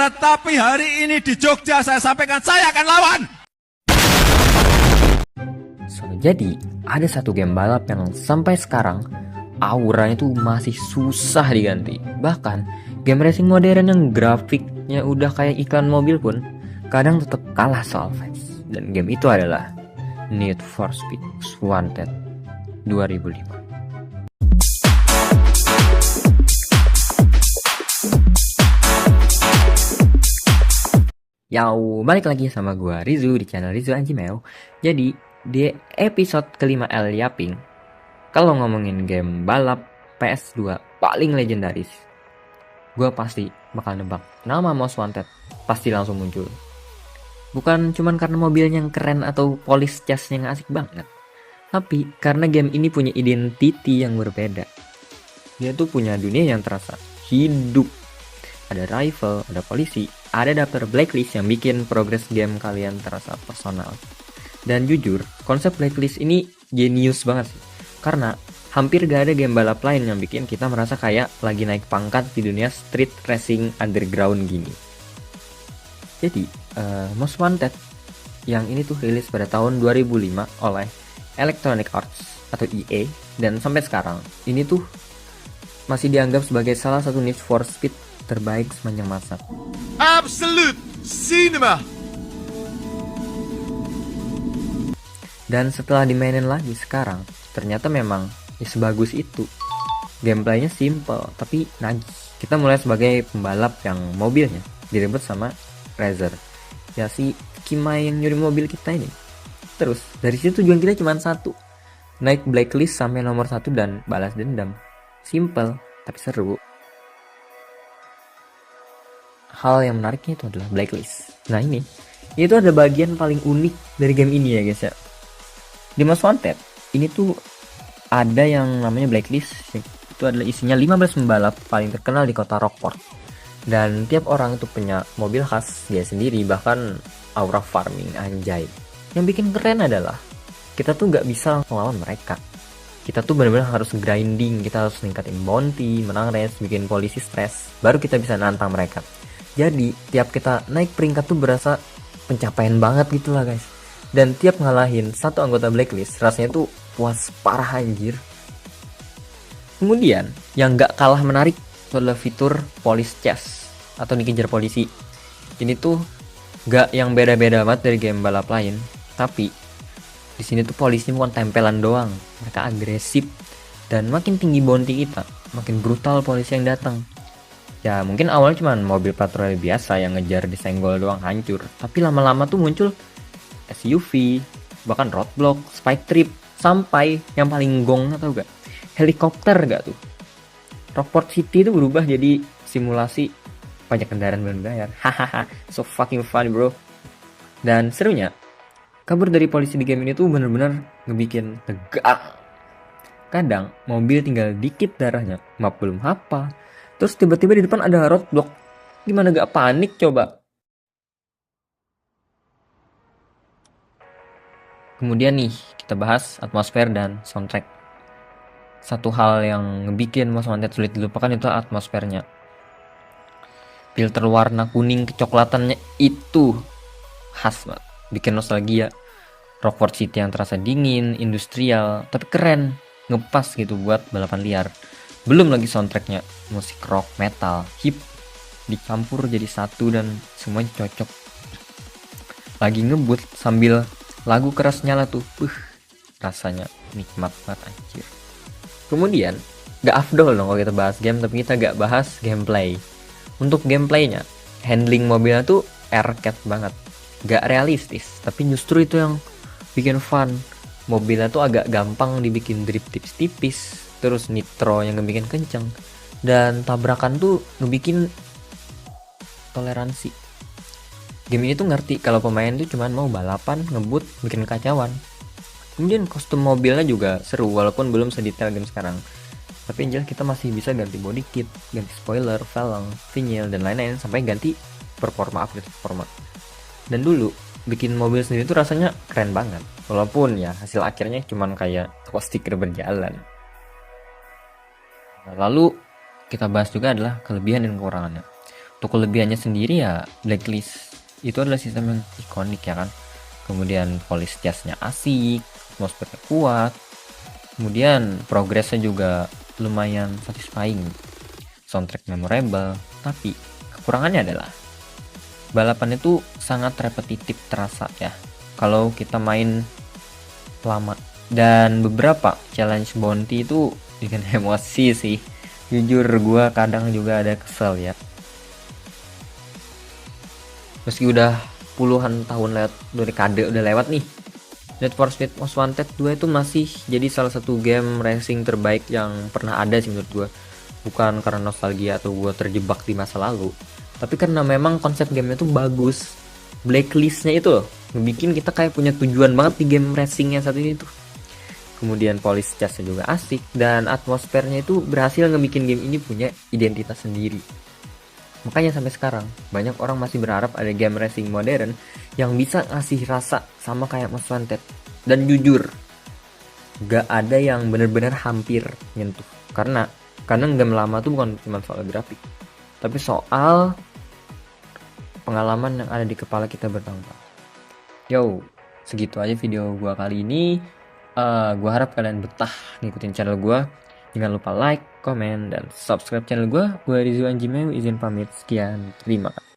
Tetapi hari ini di Jogja saya sampaikan saya akan lawan. Jadi ada satu game balap yang sampai sekarang auranya tuh masih susah diganti. Bahkan game racing modern yang grafiknya udah kayak iklan mobil pun kadang tetap kalah soal fans. Dan game itu adalah Need for Speed Wanted 2005. Yau, balik lagi sama gua Rizu di channel Rizu Anjimeo. Jadi di episode kelima El Yaping, kalau ngomongin game balap PS2 paling legendaris, gua pasti bakal nebak nama Most Wanted pasti langsung muncul. Bukan cuman karena mobilnya yang keren atau polish chasnya yang asik banget, tapi karena game ini punya identity yang berbeda. Dia tuh punya dunia yang terasa hidup. Ada rival, ada polisi, ada daftar blacklist yang bikin progres game kalian terasa personal. Dan jujur, konsep blacklist ini genius banget sih. Karena hampir gak ada game balap lain yang bikin kita merasa kayak lagi naik pangkat di dunia street racing underground gini. Jadi, Most Wanted yang ini tuh rilis pada tahun 2005 oleh Electronic Arts atau EA. Dan sampai sekarang, ini tuh masih dianggap sebagai salah satu Need for Speed terbaik sepanjang masa. Absolute cinema. Dan setelah dimainin lagi sekarang, ternyata memang sebagus itu. Gameplaynya simple tapi nagih. Kita mulai sebagai pembalap yang mobilnya direbut sama Razer, ya si Kima yang nyuri mobil kita ini. Terus dari situ tujuan kita cuma satu, naik blacklist sampai nomor 1 dan balas dendam. Simple tapi seru. Hal yang menariknya itu adalah blacklist. Nah itu ada bagian paling unik dari game ini ya guys ya. Di Most Wanted ini tuh ada yang namanya blacklist. Itu adalah isinya 15 pembalap paling terkenal di kota Rockport. Dan tiap orang itu punya mobil khas dia sendiri, bahkan aura farming anjay. Yang bikin keren adalah kita tuh gak bisa langsung lawan mereka. Kita tuh benar-benar harus grinding, kita harus ningkatin bounty, menang race, bikin polisi stres, baru kita bisa nantang mereka. Jadi tiap kita naik peringkat tuh berasa pencapaian banget gitu lah guys. Dan tiap ngalahin satu anggota blacklist rasanya tuh puas parah anjir. Kemudian yang gak kalah menarik itu adalah fitur police chase atau dikejar polisi. Ini tuh gak yang beda-beda banget dari game balap lain, tapi di sini tuh polisi bukan tempelan doang, mereka agresif. Dan makin tinggi bounty kita, makin brutal polisi yang datang. Ya mungkin awalnya cuma mobil patroli biasa yang ngejar disenggol doang hancur, tapi lama-lama tuh muncul SUV, bahkan roadblock, spike trip, sampai yang paling gong atau gak, helikopter gak tuh. Rockport City itu berubah jadi simulasi pajak kendaraan berbayar. Hahaha, so fucking funny bro. Dan serunya, kabur dari polisi di game ini tuh bener-bener ngebikin tegang. Kadang mobil tinggal dikit darahnya, map belum hafal, terus tiba-tiba di depan ada roadblock. Gimana gak panik coba? Kemudian nih, kita bahas atmosfer dan soundtrack. Satu hal yang ngebikin Most Wanted sulit dilupakan itu atmosfernya. Filter warna kuning kecoklatannya itu khas banget, bikin nostalgia. Rockport City yang terasa dingin, industrial, tapi keren, ngepas gitu buat balapan liar. Belum lagi soundtracknya, musik rock, metal, hip dicampur jadi satu dan semuanya cocok. Lagi ngebut sambil lagu keras nyala tuh, rasanya nikmat banget anjir. Kemudian gak afdol dong kalau kita bahas game tapi kita gak bahas gameplay. Untuk gameplaynya, handling mobilnya tuh arcade banget, gak realistis, tapi justru itu yang bikin fun. Mobilnya tuh agak gampang dibikin drip tipis-tipis, terus nitro yang ngebikin kenceng, dan tabrakan tuh ngebikin toleransi. Game ini tuh ngerti kalau pemain tuh cuman mau balapan, ngebut, bikin kacauan. Kemudian kostum mobilnya juga seru walaupun belum sedetail game sekarang. Tapi yang jelas kita masih bisa ganti body kit, ganti spoiler, velg, vinyl, dan lain-lain sampai ganti upgrade performa. Dan dulu bikin mobil sendiri tuh rasanya keren banget. Walaupun ya hasil akhirnya cuman kayak toko stiker berjalan. Lalu kita bahas juga adalah kelebihan dan kekurangannya. Untuk kelebihannya sendiri ya Blacklist itu adalah sistem yang ikonik ya kan. Kemudian polish chestnya asik, atmosfernya kuat, kemudian progresnya juga lumayan satisfying, soundtrack memorable. Tapi kekurangannya adalah balapan itu sangat repetitif terasa ya kalau kita main lama, dan beberapa challenge bounty itu bikin emosi sih. Jujur gue kadang juga ada kesel ya, meski udah puluhan tahun lewat, udah dekade udah lewat nih, Need for Speed Most Wanted 2 itu masih jadi salah satu game racing terbaik yang pernah ada sih menurut gue. Bukan karena nostalgia atau gue terjebak di masa lalu, tapi karena memang konsep gamenya tuh bagus. Blacklistnya itu loh ngebikin kita kayak punya tujuan banget di game racingnya saat ini tuh. Kemudian polish chestnya juga asik, dan atmosfernya itu berhasil ngebikin game ini punya identitas sendiri. Makanya sampai sekarang banyak orang masih berharap ada game racing modern yang bisa ngasih rasa sama kayak Most Wanted. Dan jujur, gak ada yang bener-bener hampir nyentuh. Karena game lama tuh bukan cuma soal grafik, tapi soal pengalaman yang ada di kepala kita bertahun-tahun. Yo, segitu aja video gua kali ini. Gua harap kalian betah ngikutin channel gua. Jangan lupa like, komen, dan subscribe channel gua. Gua Rizwan Jimeu izin pamit. Sekian, terima kasih.